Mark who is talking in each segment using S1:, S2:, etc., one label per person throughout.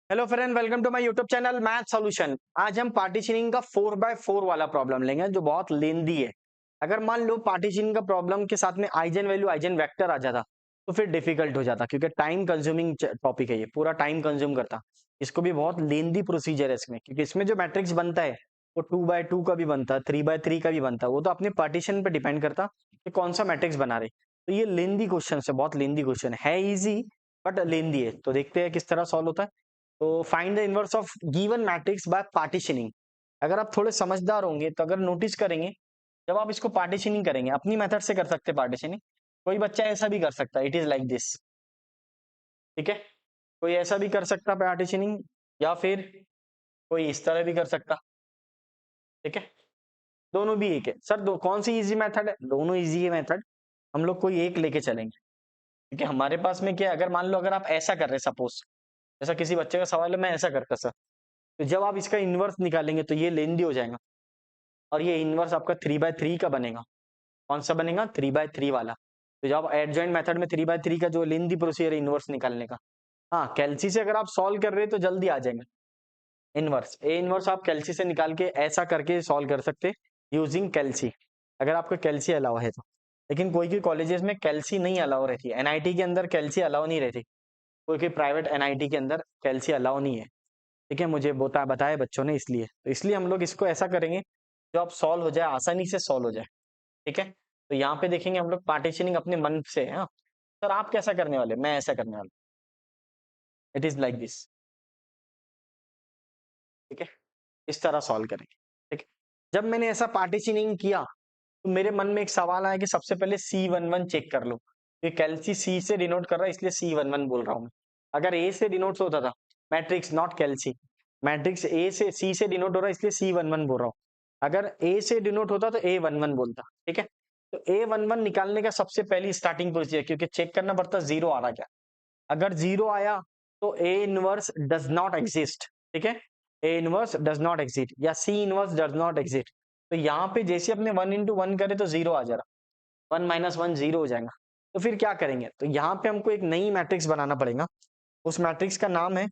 S1: Hello friend, welcome to my YouTube channel math solution. आज हम partitioning का 4x4 वाला प्रॉब्लम लेंगे जो बहुत लेंदी है। अगर मान लो पार्टीशनिंग का प्रॉब्लम के साथ में आइजन वैल्यू आइजन वेक्टर आ जाता तो फिर डिफिकल्ट हो जाता, क्योंकि टाइम कंज्यूमिंग टॉपिक है, ये पूरा टाइम कंज्यूम करता। इसको भी बहुत लेंदी प्रोसीजर है इसमें, क्योंकि इसमें जो मैट्रिक्स बनता है वो 2x2 का भी बनता है, 3x3 का भी बनता है। वो तो अपने पार्टीशन पे डिपेंड करता कि कौन सा मैट्रिक्स बना रहे। तो ये लेंदी क्वेश्चन है, बहुत लेंदी क्वेश्चन है, इजी बट लेंदी है। तो देखते हैं किस तरह सॉल्व होता है। तो find the inverse of given matrix bye partitioning. अगर आप थोड़े समझदार होंगे तो अगर नोटिस करेंगे, जब आप इसको पार्टीशनिंग करेंगे, अपनी मेथड से कर सकते हैं पार्टीशनिंग। कोई बच्चा ऐसा भी कर सकता है, इट इज लाइक दिस। ठीक है, कोई ऐसा भी कर सकता है पार्टीशनिंग, या फिर कोई इस तरह भी कर सकता। ठीक है, दोनों भी एक है सर। दो कौन सी इजी मेथड है? दोनों इजी है मेथड। हम लोग कोई एक लेके चलेंगे, क्योंकि हमारे पास में क्या है, अगर मान लो अगर आप ऐसा कर रहे हैं, सपोज ऐसा किसी बच्चे का सवाल है, मैं ऐसा करता सर, तो जब आप इसका इन्वर्स निकालेंगे तो ये लेंदी हो जाएगा, और ये इनवर्स आपका 3x3 का बनेगा। कौन सा बनेगा? 3x3 वाला। तो जब एडजॉइंट मेथड में 3x3 का जो लेंदी प्रोसीजर है इनवर्स निकालने का, हाँ कैल्सी से अगर आप सॉल्व कर रहे हैं तो जल्दी आ जाएगा इनवर्स। ए इनवर्स आप कैल्सी से निकाल के ऐसा करके सॉल्व कर सकते यूजिंग कैल्सी, अगर आपको कैल्सी अलाउ है तो। लेकिन कोई कोई कॉलेजेस में कैल्सी नहीं अलाउ रहती है, एनआईटी के अंदर कैल्सी अलाउ नहीं रहती। कोई कोई प्राइवेट एनआईटी के अंदर कैल्सी अलाउ नहीं है। ठीक है, मुझे बताया बच्चों ने, इसलिए तो इसलिए हम लोग इसको ऐसा करेंगे जो आप सॉल्व हो जाए, आसानी से सॉल्व हो जाए। ठीक है, तो यहाँ पे देखेंगे हम लोग पार्टीशनिंग अपने मन से है। हाँ सर, आप कैसा करने वाले? मैं ऐसा करने वाला। It is like this. ठीक है, इस तरह सॉल्व करेंगे। ठीक है, जब मैंने ऐसा पार्टीशनिंग किया तो मेरे मन में एक सवाल आया कि सबसे पहले C11 चेक कर लो। ये कैल्सी सी से डिनोट कर रहा है, इसलिए C11 बोल रहा हूँ मैं। अगर ए से डिनोट होता था, मैट्रिक्स नॉट कैल्सी, मैट्रिक्स ए से सी से डिनोट हो रहा है, इसलिए C11 बोल रहा हूँ। अगर ए से डिनोट होता तो A11 बोलता। ठीक है, तो A11 निकालने का सबसे पहली स्टार्टिंग प्रोसीजर, क्योंकि चेक करना पड़ता जीरो आ रहा क्या। अगर जीरो आया तो A inverse does not exist. ठीक है, A inverse does not exist या C inverse does not exist. तो यहाँ पे जैसे अपने 1 into 1 करे तो जीरो आ जा रहा, 1 - 1 जीरो हो जाएगा। तो फिर क्या करेंगे? तो यहाँ पे हमको एक नई मैट्रिक्स बनाना पड़ेगा। उस मैट्रिक्स का नाम है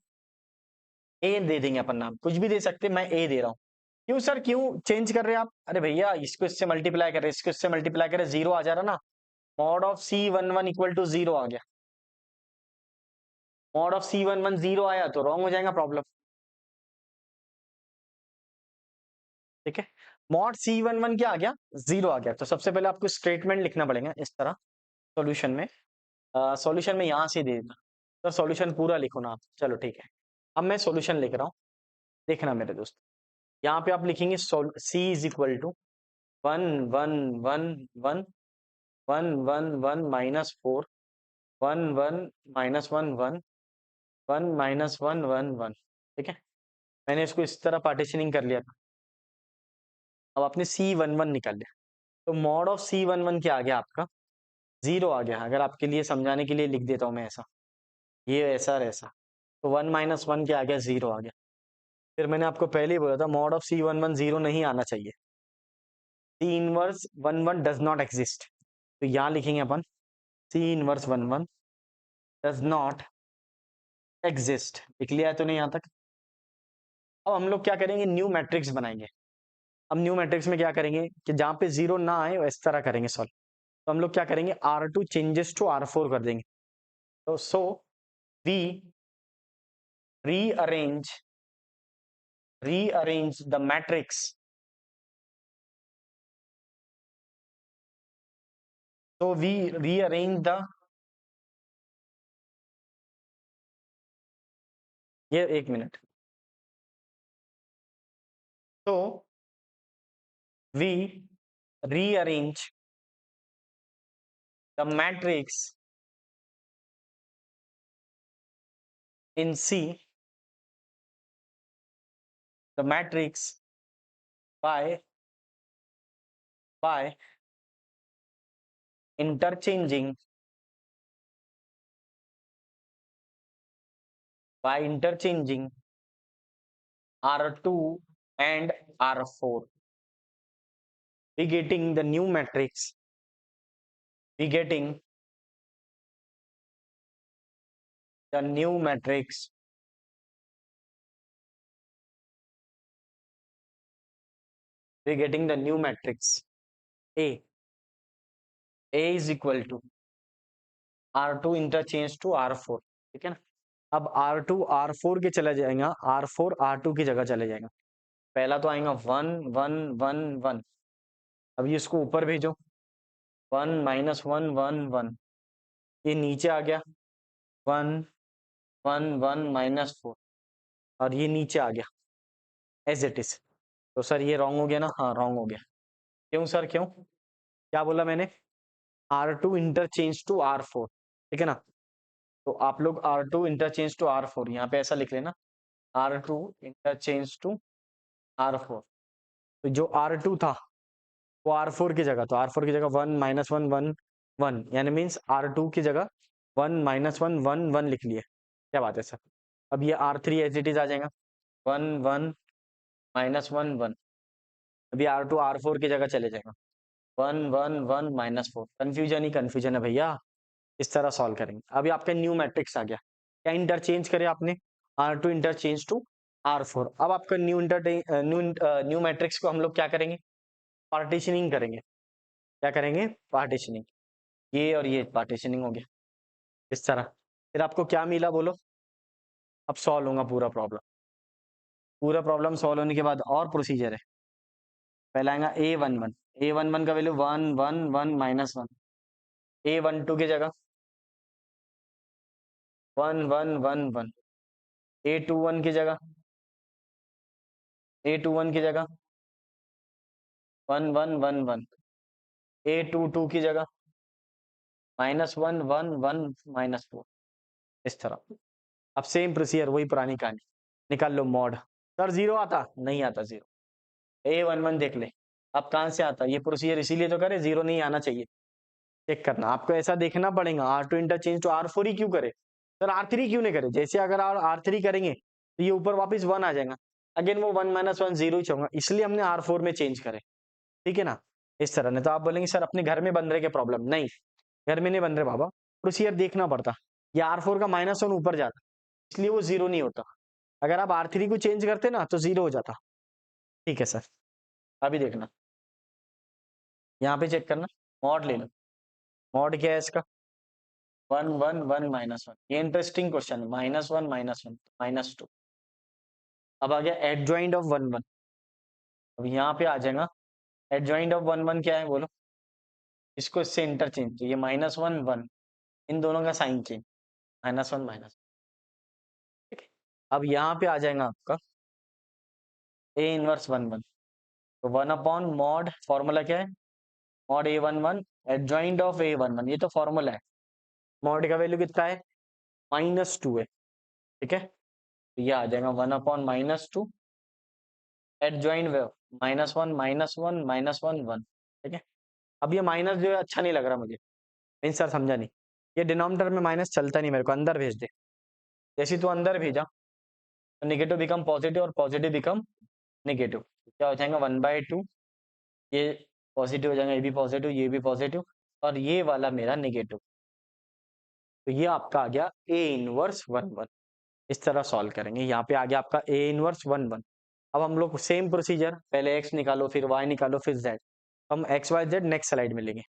S1: ए, दे देंगे अपन नाम, कुछ भी दे सकते हैं, मैं ए दे रहा हूँ। क्यों सर, क्यों चेंज कर रहे हैं आप? अरे भैया, इसको इससे मल्टीप्लाई कर रहे हैं, इसको इससे मल्टीप्लाई कर रहे हैं, जीरो आ जा रहा ना। Mod of C11 equal to zero आ गया। मॉड ऑफ C11 जीरो आया तो रॉन्ग हो जाएगा प्रॉब्लम। ठीक है, मॉड C11 क्या आ गया? जीरो आ गया। तो सबसे पहले आपको स्टेटमेंट लिखना पड़ेगा इस तरह सॉल्यूशन में। सॉल्यूशन में यहां से दे देना। तो सॉल्यूशन पूरा लिखो ना आप। चलो ठीक है, अब मैं सॉल्यूशन लिख रहा हूँ, देखना मेरे दोस्त। यहाँ पे आप लिखेंगे सी इज इक्वल टू 1 1 1 1 1 1 1 -4 1 1 - 1 1 1 - 1 1 1। ठीक है, मैंने इसको इस तरह पार्टीशनिंग कर लिया था। अब आपने C11 निकाल लिया, तो मॉड ऑफ C11 क्या आ गया आपका? जीरो आ गया। अगर आपके लिए समझाने के लिए लिख देता हूँ मैं ऐसा, ये ऐसा और ऐसा, तो 1 - 1 क्या आ गया? जीरो आ गया। फिर मैंने आपको पहले ही बोला था मॉड ऑफ C11 जीरो नहीं आना चाहिए। C inverse 1 1 does not exist. तो यहाँ लिखेंगे अपन C inverse 1 1 does not exist. लिख लिया है तो नहीं यहाँ तक? अब हम लोग क्या करेंगे, न्यू मैट्रिक्स बनाएंगे। अब न्यू मैट्रिक्स में क्या करेंगे कि जहाँ पे जीरो ना आए इस तरह करेंगे सॉल्व। तो हम लोग क्या करेंगे, R2 चेंजेस टू R4 कर देंगे। तो so we rearrange rearrange the matrix. So we rearrange the, ये एक minute. So we rearrange the matrix in C, the matrix by by interchanging by interchanging R2 and R4. We getting the new matrix. We getting the new matrix we getting the new matrix A is equal to R2 interchange to R4, ठीक है ना। अब R2 R4 के चला जाएगा, R4 R2 की जगह चले जाएगा। पहला तो आएगा 1 1 1 1, अभी इसको ऊपर भेजो 1 -1 1 1, ये नीचे आ गया 1 1 1 -4, और ये नीचे आ गया एज इट इज। तो सर ये रॉन्ग हो गया ना? हाँ रॉन्ग हो गया। क्यों सर क्यों? क्या बोला मैंने? R2 इंटरचेंज टू R4, ठीक है ना। तो आप लोग R2 इंटरचेंज टू R4 यहाँ पे ऐसा लिख लेना, R2 इंटरचेंज टू R4। तो जो R2 था वो R4 की जगह, तो R4 की जगह 1 -1 1 1, यानी मीन्स R2 की जगह 1 -1 1 1 लिख लिए। क्या बात है सर। अब ये R3 एज इट इज आ जाएगा 1 1 -1 1, अभी R2 R4 की जगह चले जाएगा 1 1 1 -4। कंफ्यूजन ही कंफ्यूजन है भैया, इस तरह सॉल्व करेंगे। अभी आपका न्यू मैट्रिक्स आ गया, क्या इंटरचेंज करे आपने? R2 interchange to R4। अब आपका न्यू मैट्रिक्स को हम लोग क्या करेंगे? पार्टीशनिंग करेंगे। क्या करेंगे? पार्टीशनिंग। ये और ये पार्टीशनिंग हो गया इस तरह। फिर आपको क्या मिला बोलो? अब सॉल्व होगा पूरा प्रॉब्लम। पूरा प्रॉब्लम सॉल्व होने के बाद और प्रोसीजर है। पहला आएगा A11 का वैल्यू 1 1 1 -1, A12 की जगह 1 1 1 1, A21 की जगह 1 1 1 1, A22 की जगह -1 1 1 -4, इस तरह। अब सेम प्रोसीजर, वही पुरानी कहानी। निकाल लो मॉड। सर जीरो आता? नहीं आता जीरो। A11 देख ले, अब कहाँ से आता? ये प्रोसीजर इसीलिए तो करे, जीरो नहीं आना चाहिए। चेक करना आपको, ऐसा देखना पड़ेगा R2 इंटरचेंज टू R4 ही क्यों करे सर, R3 क्यों नहीं करे? जैसे अगर R3 करेंगे तो ये ऊपर वापस 1 आ जाएगा, अगेन वो 1 -1 0 ही होगा, इसलिए हमने R4 में चेंज करे, ठीक है ना। इस तरह। नहीं तो आप बोलेंगे सर अपने घर में बन रहे के प्रॉब्लम, नहीं घर में नहीं बन रहे बाबा, प्रोसीजर देखना पड़ता। ये R4 का -1 ऊपर जाता, इसलिए वो जीरो नहीं होता। अगर आप R3 को चेंज करते ना तो जीरो हो जाता, ठीक है सर। अभी देखना, यहाँ पे चेक करना, मॉड ले लो। मॉड क्या है इसका? 1 1 1 -1, ये इंटरेस्टिंग क्वेश्चन है। -1 -1 -2। अब आ गया एडजॉइंट ऑफ 1 1, अब यहाँ पे आ जाएगा एडजॉइंट ऑफ 1 1 क्या है बोलो? इसको इससे इंटरचेंज, तो ये -1 1, इन दोनों का साइन चेंज, -1 माइनस, ठीक है। अब यहाँ पे आ जाएगा आपका A इनवर्स 1 1, तो 1 अपॉन मॉड, फॉर्मूला क्या है? Mod A11 adjoint of A11, ये तो फॉर्मूला है। मॉड का वैल्यू कितना है? -2 है, ठीक है। तो ये आ जाएगा 1 अपॉन -2 एडजॉइंट वेव -1 -1 -1 1, ठीक है। अब ये माइनस जो है अच्छा नहीं लग रहा मुझे, मीन सर समझा नहीं, ये डिनोमिनेटर में माइनस चलता नहीं मेरे को, अंदर भेज दे। जैसे तू अंदर भेजा तो निगेटिव बिकम पॉजिटिव और पॉजिटिव बिकम निगेटिव, क्या हो जाएगा 1/2, ये पॉजिटिव हो जाएगा, ये भी पॉजिटिव, ये भी पॉजिटिव, और ये वाला मेरा निगेटिव। तो ये आपका आ गया A इनवर्स 1 1। इस तरह सॉल्व करेंगे। यहाँ पे आ गया आपका A इनवर्स 1 1। अब हम लोग सेम प्रोसीजर, पहले x निकालो, फिर y निकालो, फिर z। हम x y z next slide में लेंगे।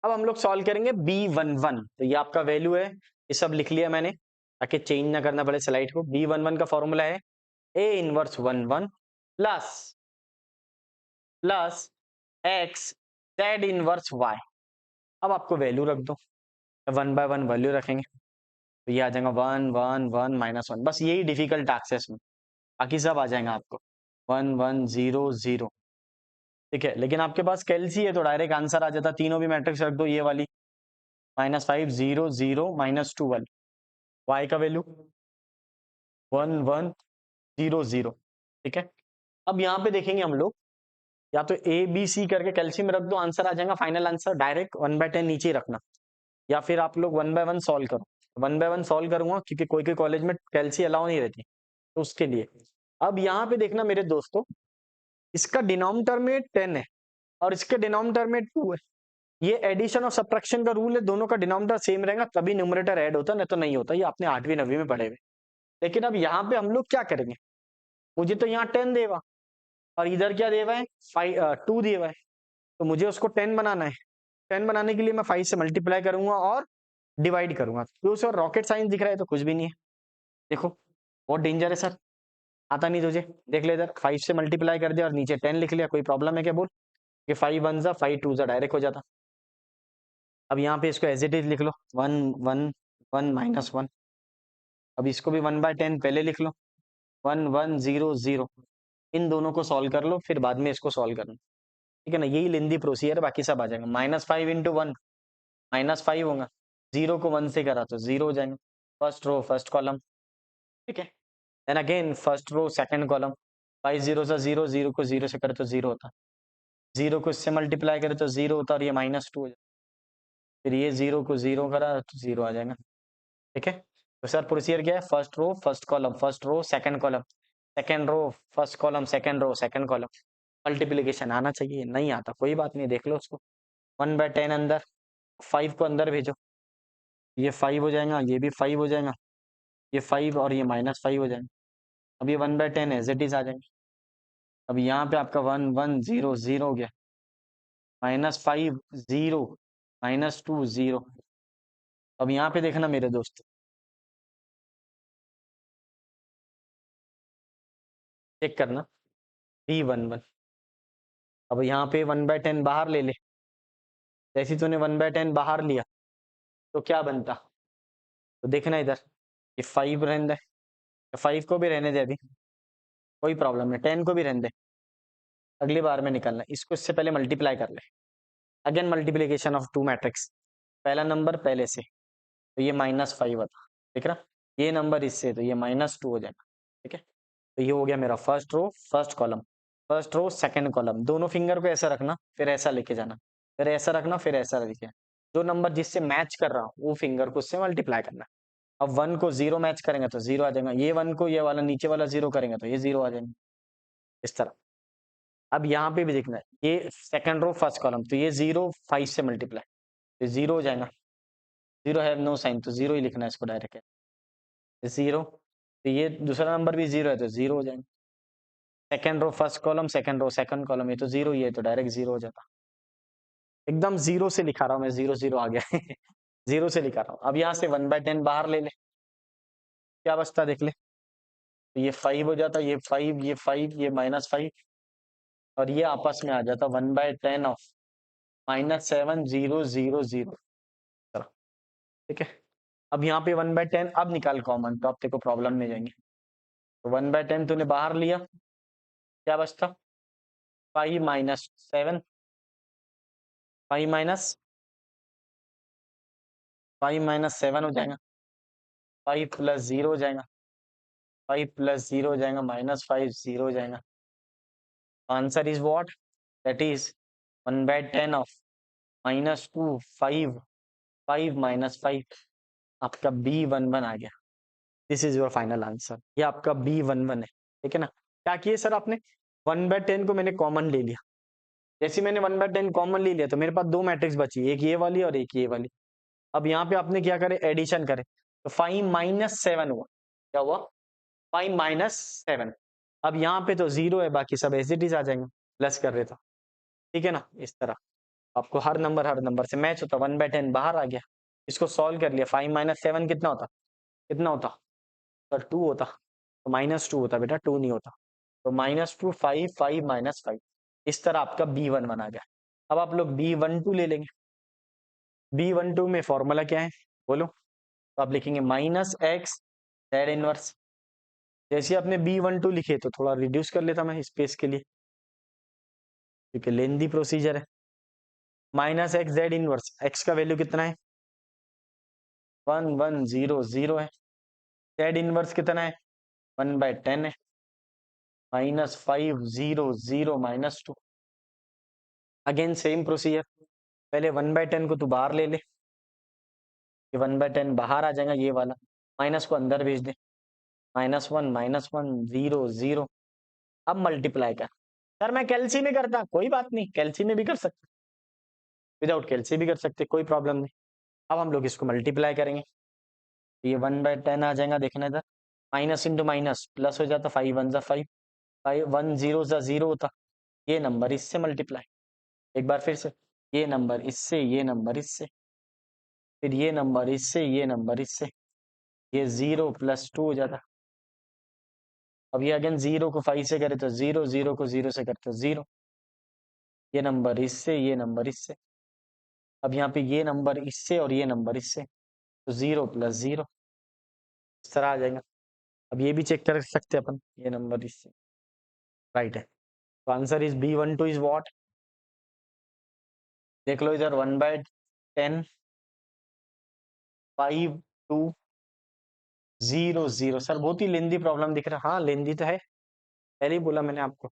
S1: अब हम लोग सॉल्व करेंगे B11, तो ये आपका वैल्यू है, ये सब लिख लिया मैंने ताकि चेंज ना करना पड़े स्लाइड को। B11 का फॉर्मूला है A inverse 11 plus plus X Z inverse Y. अब आपको वैल्यू रख दो, 1/1 वैल्यू रखेंगे तो ये आ जाएगा 1 1 1 -1। बस यही डिफिकल्ट टास्क है इसमें, बाकी सब आ जाएगा आपको 1 1 0 0। ठीक है, लेकिन आपके पास कैलसी है तो डायरेक्ट आंसर आ जाता। तीनों भी मैट्रिक्स रख दो, ये वाली -5 0 0 -2 1। वाई का वैल्यू 1 1 0 0। ठीक है, अब यहाँ पे देखेंगे हम लोग, या तो ए बी सी करके कैल्शियम रख दो, आंसर आ जाएगा फाइनल आंसर। डायरेक्ट 1/10 नीचे ही रखना, या फिर आप लोग 1/1 सॉल्व करो। 1/1 सॉल्व करूंगा क्योंकि कोई कोई कॉलेज में कैल्सी अलाउ नहीं रहती, तो उसके लिए। अब यहाँ पे देखना मेरे दोस्तों, इसका डिनोमिनेटर में 10 है और इसके डिनोमिनेटर में 2 है। ये एडिशन और सब्ट्रैक्शन का रूल है, दोनों का डिनोमिनेटर सेम रहेगा तभी न्यूमरेटर ऐड होता है, नहीं तो नहीं होता। ये आपने 8वीं 9वीं में पढ़े हुए। लेकिन अब यहाँ पे हम लोग क्या करेंगे, मुझे तो यहाँ 10 देवा और इधर क्या देवा है 2 देवा है, तो मुझे उसको 10 बनाना है। 10 बनाने के लिए मैं 5 से मल्टीप्लाई करूंगा और डिवाइड करूंगा। तो सर रॉकेट साइंस दिख रहा है तो कुछ भी नहीं है। देखो बहुत डेंजर है सर, आता नहीं तुझे, देख ले इधर 5 से मल्टीप्लाई कर दिया और नीचे 10 लिख लिया, कोई प्रॉब्लम है क्या बोल? कि 5 1 जा 5 2 जा डायरेक्ट हो जाता। अब यहाँ पे इसको एज इट इज लिख लो 1 1 1 -1। अब इसको भी 1/10 पहले लिख लो 1 1 0 0। इन दोनों को सॉल्व कर लो, फिर बाद में इसको सॉल्व करना। ठीक है ना, यही लेंदी प्रोसीजर, बाकी सब आ जाएगा। -5 × 1 -5 होगा, 0 को 1 से करा तो 0 हो जाएंगे। First row first column. ठीक है, then again first row second column. 5 0 से 0, 0 को 0 से करे तो 0 होता, 0 को इससे मल्टीप्लाई करे तो 0 होता और ये -2 हो जाए। फिर ये 0 को 0 करा तो 0 आ जाएगा। ठीक है, तो सर प्रोसीजर क्या है, first row first column, first row second column, second row first column, second row second column. Multiplication आना चाहिए, नहीं आता कोई बात नहीं, देख लो उसको। 1/10 अंदर, 5 को अंदर भेजो, ये 5 हो जाएगा, ये भी 5 हो जाएगा, ये 5 और ये -5 हो जाएगा। अब ये 1/10 एज इट इज आ जाएंगे। अब यहाँ पे आपका 1 1 0 0 हो गया, -5 0 -2 0। अब यहाँ पे देखना मेरे दोस्त, चेक करना B11। अब यहाँ पे 1/10 बाहर ले ले, जैसे तूने 1/10 बाहर लिया तो क्या बनता, तो देखना इधर, ये 5 रहने दे, 5 को भी रहने दे, अभी कोई प्रॉब्लम नहीं, 10 को भी रहने दे, अगली बार में निकलना। इसको इससे पहले मल्टीप्लाई कर ले, अगेन मल्टीप्लीकेशन ऑफ 2 मैट्रिक्स, पहला नंबर पहले से तो ये -5 होता, ठीक है ना, ये नंबर इससे तो ये -2 हो जाएगा। ठीक है, तो ये हो गया मेरा first row first column, first row second column. दोनों फिंगर को ऐसा रखना, फिर ऐसा लेके जाना, फिर ऐसा रखना, फिर ऐसा लेके, जो नंबर जिससे मैच कर रहा हो वो फिंगर को उससे मल्टीप्लाई करना। अब 1 को 0 मैच करेंगे तो 0 आ जाएगा, ये 1 को ये वाला नीचे वाला 0 करेंगे तो ये 0 आ जाएंगे, इस तरह। अब यहाँ पे भी देखना है, ये सेकंड रो फर्स्ट कॉलम, तो ये 0 5 से मल्टीप्लाई तो 0 हो जाएगा, 0 हैव नो साइन तो 0 ही लिखना है इसको डायरेक्ट, 0। तो ये दूसरा नंबर भी 0 है तो 0 हो जाएंगे। Second row first column, second row second column, ये तो 0 ही है तो डायरेक्ट 0 हो जाता। एकदम 0 से लिखा रहा हूँ मैं, 0 0 आ गया 0 से लिखा रहा हूँ। अब यहाँ से 1/10 बाहर ले ले, क्या बचता देख ले, तो ये 5 हो जाता, ये 5 ये 5 ये -5 और ये आपस में आ जाता 1/10 ऑफ -7 0 0 0। ठीक है, अब यहाँ पे 1/10 अब निकाल कॉमन, तो अब तेरे को प्रॉब्लम में जाएंगे। तो 1/10 तूने बाहर लिया, क्या बचता 5 -7, 5 -7 हो जाएगा, 5 + 0 हो जाएगा, 5 + 0 हो जाएगा, -5 0 हो जाएगा। Answer is what, that is 1/10 of -2 5 5 -5। आपका B11 आ गया, this is your final answer. ये आपका B11 है। ठीक है ना, क्या किए सर आपने, 1/10 को मैंने कॉमन ले लिया, जैसे मैंने 1/10 कॉमन ले लिया तो मेरे पास दो मैट्रिक्स बची, एक ये वाली और एक ये वाली। अब यहाँ पे आपने क्या करे, एडिशन करे, तो 5 -7 हुआ, क्या हुआ 5 -7। अब यहाँ पे तो 0 है, बाकी सब एज इट इज आ जाएंगे, प्लस कर रहे तो। ठीक है ना, इस तरह। आपको हर नंबर से मैच होता, 1/10 बाहर आ गया। इसको सॉल्व कर लिया, 5 माइनस 7 कितना होता, कितना होता सर, 2 होता। तो -2 होता बेटा, 2 नहीं होता। तो -2, 5, 5 माइनस 5, इस तरह आपका B1 बना गया। अब आप लोग B12 ले लेंगे। B12 में फॉर्मूला क्या है बोलो? तो आप लिखेंगे -x Z इनवर्स। जैसे आपने B12 लिखे तो थोड़ा रिड्यूस कर लेता मैं स्पेस के लिए, क्योंकि लेंदी प्रोसीजर है। -x Z इनवर्स, x का वैल्यू कितना है, 1 1 0 0 है। Z इनवर्स कितना है, 1/10 है। -5 0 0 -2। अगेन सेम प्रोसीजर, पहले 1/10 को तू बाहर ले ले, ये 1/10 बाहर आ जाएगा, ये वाला माइनस को अंदर भेज दे, -1 -1 0 0। अब मल्टीप्लाई कर। सर मैं कैल्सी में करता, कोई बात नहीं, कैल्सी में भी कर सकते, विदाउट कैल्सी भी कर सकते, कोई प्रॉब्लम नहीं। अब हम लोग इसको मल्टीप्लाई करेंगे, ये 1/10 आ जाएगा, देखना इधर, माइनस इंटू माइनस प्लस हो जाता, 5 1 जा 5, 5 1 0 जा 0 होता। ये नंबर इससे मल्टीप्लाई, एक बार फिर से, ये नंबर इससे, ये नंबर इससे, फिर ये नंबर इससे, ये नंबर इससे, ये 0 + 2 हो जाता। अब ये अगेन 0 को 5 से करे तो 0, 0 को 0 से करते तो 0, ये नंबर इससे, ये नंबर इससे। अब यहाँ पे ये नंबर इससे और ये नंबर इससे, तो 0 + 0 इस तरह आ जाएगा। अब ये भी चेक कर सकते हैं अपन, ये नंबर इससे राइट है। तो answer is B12 is what, देख लो इधर, 1/10 5 2 0 0। सर बहुत ही लेंदी प्रॉब्लम दिख रहा है, हाँ लेंदी तो है, पहले ही बोला मैंने आपको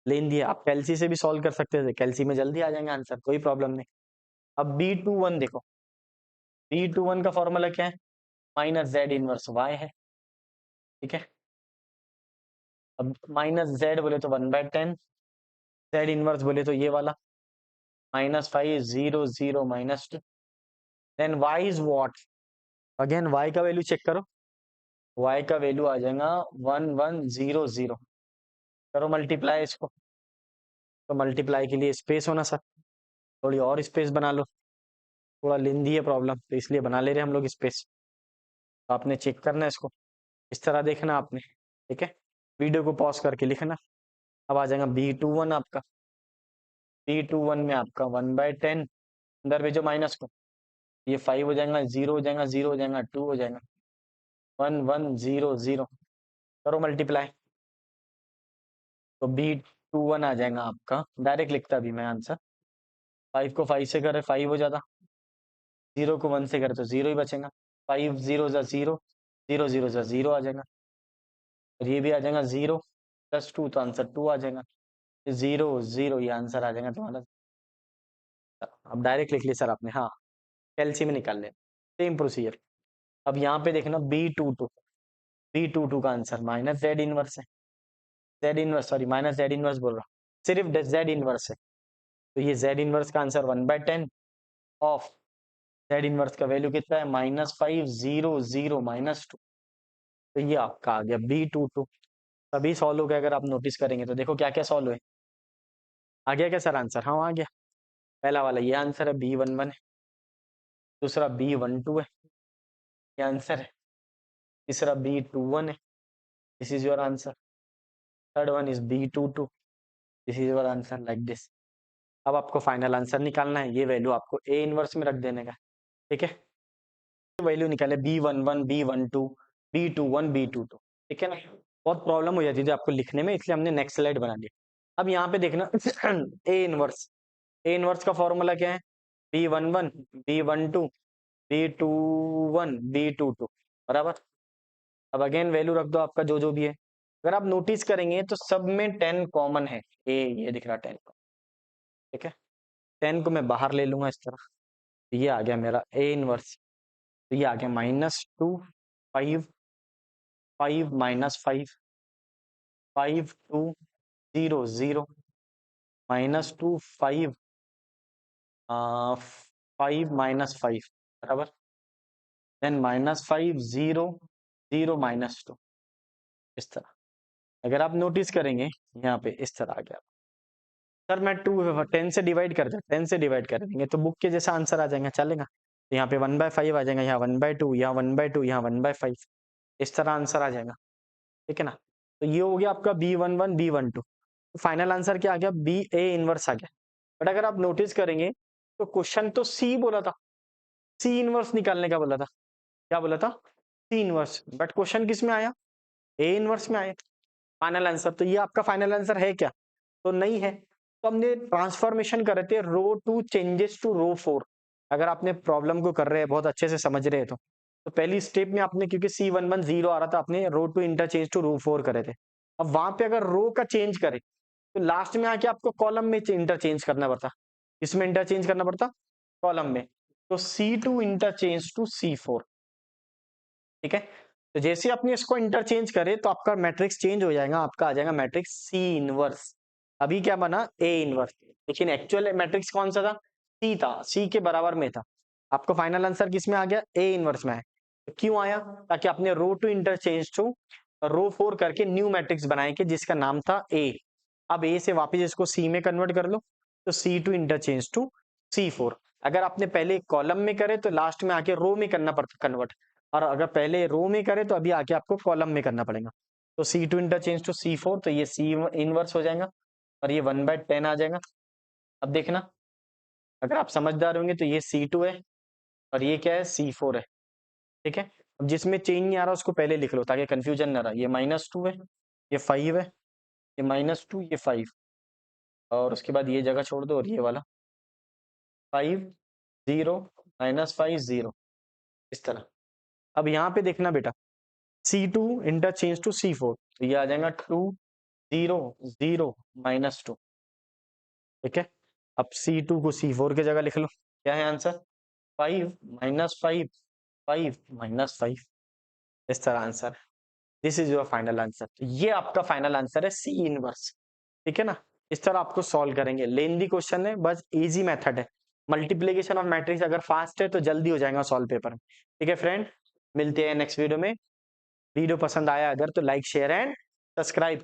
S1: लेंदी है। आप कैल्सी से भी सॉल्व कर सकते थे, कैल्सी में जल्दी आ जाएंगे आंसर, कोई प्रॉब्लम नहीं। अब B21 देखो, B21 का फॉर्मूला क्या है, -z इनवर्स y है, ठीक है। अब -z बोले तो 1/10, z इनवर्स बोले तो ये वाला, -5 0 0 -2, then y is what, again y का वैल्यू चेक करो, y का वैल्यू आ जाएगा 1 1 0 0। करो मल्टीप्लाई इसको, तो मल्टीप्लाई के लिए स्पेस होना सर, थोड़ी और स्पेस बना लो, थोड़ा लेंदी है प्रॉब्लम तो इसलिए बना ले रहे हम लोग स्पेस। तो आपने चेक करना है इसको, इस तरह देखना आपने, ठीक है। वीडियो को पॉज करके लिखना। अब आ जाएगा B21 आपका, B21 में आपका 1/10, अंदर भेजो माइनस को, ये 5 हो जाएगा, 0 हो जाएगा, 0 हो जाएगा, 2 हो जाएगा, 1 1 0 0। करो मल्टीप्लाई, तो B21 आ जाएगा आपका, डायरेक्ट लिखता भी मैं आंसर, 5 को 5 से करे 5 हो जाता, 0 को 1 से करे तो 0 ही बचेगा, 5 0 जा 0, 0 0 जा 0 आ जाएगा, और ये भी आ जाएगा 0 + 2, तो आंसर 2 आ जाएगा, 0 0 ये आंसर आ जाएगा तुम्हारा। अब डायरेक्ट लिख लिया सर आपने, हाँ कैल्सी में निकाल लें, सेम प्रोसीजर। अब यहाँ पे देखना B22 का आंसर -z इनवर्स है, z inverse, sorry -z inverse बोल रहा हूँ, सिर्फ z इनवर्स है। तो ये z इनवर्स का आंसर 1/10 ऑफ z इनवर्स का वैल्यू कितना है, -5 0 0 -2। तो ये आपका आ गया B22। सभी सॉल्व हो गया, अगर आप नोटिस करेंगे तो देखो क्या क्या सॉल्व हुए। आ गया क्या सर आंसर, हाँ आ गया। पहला वाला ये आंसर है, B11 है, दूसरा B12 है, ये आंसर है, तीसरा B21 है, this is your answer, third one is B22, this is your answer, like this. अब आपको फाइनल आंसर निकालना है, ये वैल्यू आपको ए इनवर्स में रख देने का, ठीक है। वैल्यू निकाले B11 B12 B21 B22, ठीक है ना। बहुत प्रॉब्लम हो जाती थी आपको लिखने में, इसलिए हमने नेक्स्ट स्लाइड बना दिया। अब यहाँ पे देखना ए इनवर्स का फॉर्मूला क्या है, B11 B12 B21 B22 बराबर। अब अगेन वैल्यू रख दो आपका जो जो भी है। अगर आप नोटिस करेंगे तो सब में 10 कॉमन है, ये दिख रहा 10, ठीक है। 10 को मैं बाहर ले लूंगा इस तरह, ये आ गया मेरा ए इनवर्स, तो ये आ गया -2 5 5 -5 5 2 0 0 -2 5 5 -5 बराबर, देन -5 0 0 -2, इस तरह। अगर आप नोटिस करेंगे यहाँ पे इस तरह आ गया। सर मैं 10 से डिवाइड कर 10 से डिवाइड कर देंगे तो बुक के जैसा आंसर आ जाएगा, चलेगा। तो यहाँ पे 1/5 आ जाएगा, यहाँ 1/2, यहाँ 1/2, यहाँ 1/5, इस तरह आंसर आ जाएगा, ठीक है ना। तो ये हो गया आपका B11 B12। तो फाइनल आंसर क्या आ गया, BA इनवर्स आ गया। बट अगर आप नोटिस करेंगे तो क्वेश्चन तो C बोला था, C इनवर्स निकालने का बोला था, क्या बोला था, C इनवर्स, बट क्वेश्चन किस में आया, A इनवर्स में आया फाइनल आंसर। तो ये आपका फाइनल आंसर है क्या, तो नहीं है। तो हमने ट्रांसफॉर्मेशन कर रहे थे रो टू चेंजेस टू रो 4। अगर आपने प्रॉब्लम को कर रहे हैं, बहुत अच्छे से समझ रहे हैं तो पहली स्टेप में आपने, क्योंकि C11 0 आ रहा था, आपने रो टू इंटरचेंज टू रो 4 करे थे। अब वहां पे अगर रो का चेंज करे तो लास्ट में आके आपको कॉलम में इंटरचेंज करना पड़ता। इसमें इंटरचेंज करना पड़ता कॉलम में, तो C2 इंटरचेंज टू C4, ठीक है। तो जैसे आपने इसको इंटरचेंज करे तो आपका मैट्रिक्स चेंज हो जाएगा, आपका आ जाएगा मैट्रिक्स C इनवर्स। अभी क्या बना, A इनवर्स, लेकिन एक्चुअल मैट्रिक्स कौन सा था, C था, C के बराबर में था। आपको फाइनल आंसर किस में आ गया, A इनवर्स में आया। तो क्यों आया, ताकि आपने रो टू इंटरचेंज टू रो 4 करके न्यू मैट्रिक्स बनाए के जिसका नाम था A। अब A से वापस इसको C में कन्वर्ट कर लो, तो C2 इंटरचेंज टू C4। अगर आपने पहले कॉलम में करे तो लास्ट में आके रो में करना पड़ता कन्वर्ट, और अगर पहले रो में करे तो अभी आके आपको कॉलम में करना पड़ेगा। तो C2 इंटरचेंज टू C4, तो ये C इनवर्स हो जाएगा और ये 1/10 आ जाएगा। अब देखना, अगर आप समझदार होंगे तो ये C2 है और ये क्या है, C4 है, ठीक है। अब जिसमें चेंज नहीं आ रहा उसको पहले लिख लो ताकि कंफ्यूजन ना रहा। ये -2 है, ये 5 है, ये -2, ये 5, और उसके बाद ये जगह छोड़ दो और ये वाला 5 0 -5 0, इस तरह। अब यहाँ पे देखना बेटा, C2 इंटरचेंज टू C4, तो ये आ जाएगा 2 0 0 -2, ठीक है। अब C2 को C4 की जगह लिख लो, क्या है आंसर, 5 -5 5 -5, इस तरह answer. This is your final answer. ये आपका फाइनल आंसर है C इनवर्स, ठीक है ना। इस तरह आपको सॉल्व करेंगे, लेंदी क्वेश्चन है, बस इजी मेथड है। मल्टीप्लिकेशन ऑफ मैट्रिक्स अगर फास्ट है तो जल्दी हो जाएगा सॉल्व पेपर में, ठीक है फ्रेंड। मिलते हैं नेक्स्ट वीडियो में। वीडियो पसंद आया अगर तो लाइक शेयर एंड सब्सक्राइब।